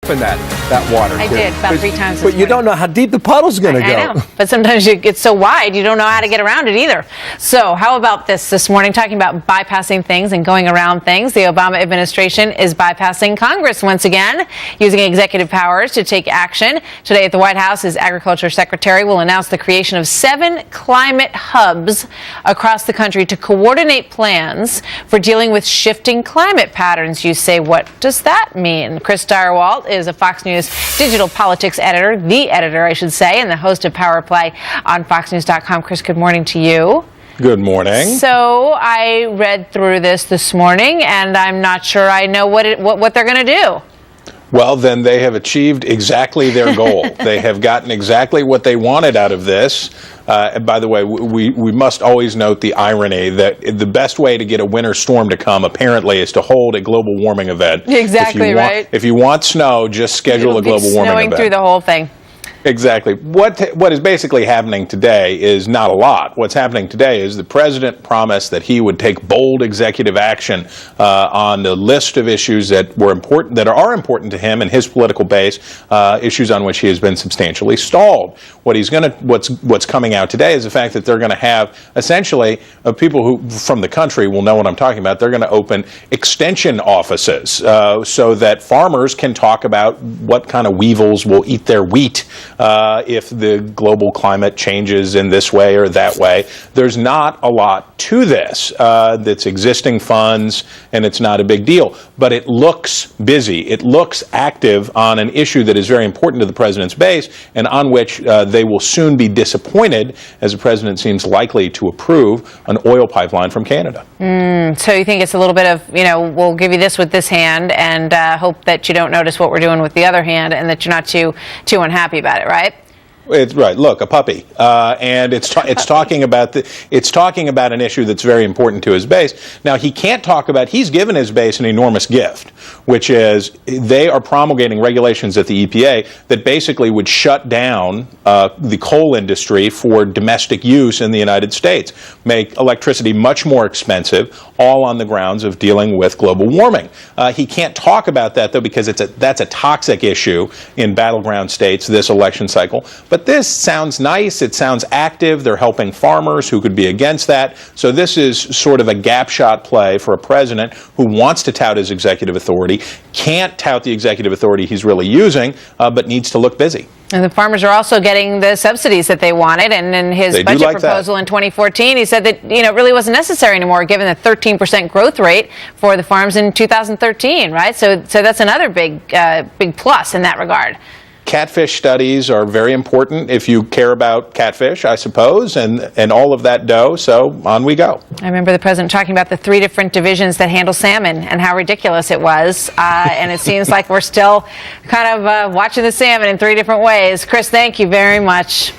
in that water. I did, about 3 times this But you morning. don't know how deep the puddle's going to go. I know, but sometimes it's so wide, you don't know how to get around it either. So how about this morning, talking about bypassing things and going around things. The Obama administration is bypassing Congress once again, using executive powers to take action. Today at the White House, his Agriculture Secretary will announce the creation of 7 climate hubs across the country to coordinate plans for dealing with shifting climate patterns. You say, what does that mean? Chris Direwalt is a Fox News digital politics editor, the editor, I should say, and the host of Power Play on FoxNews.com. Chris, good morning to you. Good morning. So I read through this morning, and I'm not sure I know what they're going to do. Well, then they have achieved exactly their goal. They have gotten exactly what they wanted out of this. And by the way, we must always note the irony that the best way to get a winter storm to come, apparently, is to hold a global warming event. Exactly right. If you want snow, just schedule a global warming event. Snowing through the whole thing. Exactly. What is basically happening today is not a lot. What's happening today is the president promised that he would take bold executive action on the list of issues that are important to him and his political base, issues on which he has been substantially stalled. What's coming out today is the fact that they're going to have essentially people who from the country will know what I'm talking about. They're going to open extension offices so that farmers can talk about what kind of weevils will eat their wheat. If the global climate changes in this way or that way. There's not a lot to this. That's existing funds, and it's not a big deal. But it looks busy. It looks active on an issue that is very important to the president's base, and on which they will soon be disappointed, as the president seems likely to approve an oil pipeline from Canada. So you think it's a little bit of, we'll give you this with this hand, and hope that you don't notice what we're doing with the other hand, and that you're not too unhappy about it, right? It's right. Look, a puppy, and it's talking about an issue that's very important to his base. Now, he can't talk about. He's given his base an enormous gift, which is they are promulgating regulations at the EPA that basically would shut down the coal industry for domestic use in the United States, make electricity much more expensive, all on the grounds of dealing with global warming. He can't talk about that though because that's a toxic issue in battleground states this election cycle. But this sounds nice, it sounds active, they're helping farmers who could be against that. So this is sort of a gap shot play for a president who wants to tout his executive authority, can't tout the executive authority he's really using, but needs to look busy. And the farmers are also getting the subsidies that they wanted. And in his budget proposal in 2014, he said that it really wasn't necessary anymore, given the 13% growth rate for the farms in 2013, right? So that's another big plus in that regard. Catfish studies are very important if you care about catfish, I suppose, and all of that dough, so on we go. I remember the president talking about the 3 different divisions that handle salmon and how ridiculous it was, and it seems like we're still kind of watching the salmon in 3 different ways. Chris, thank you very much.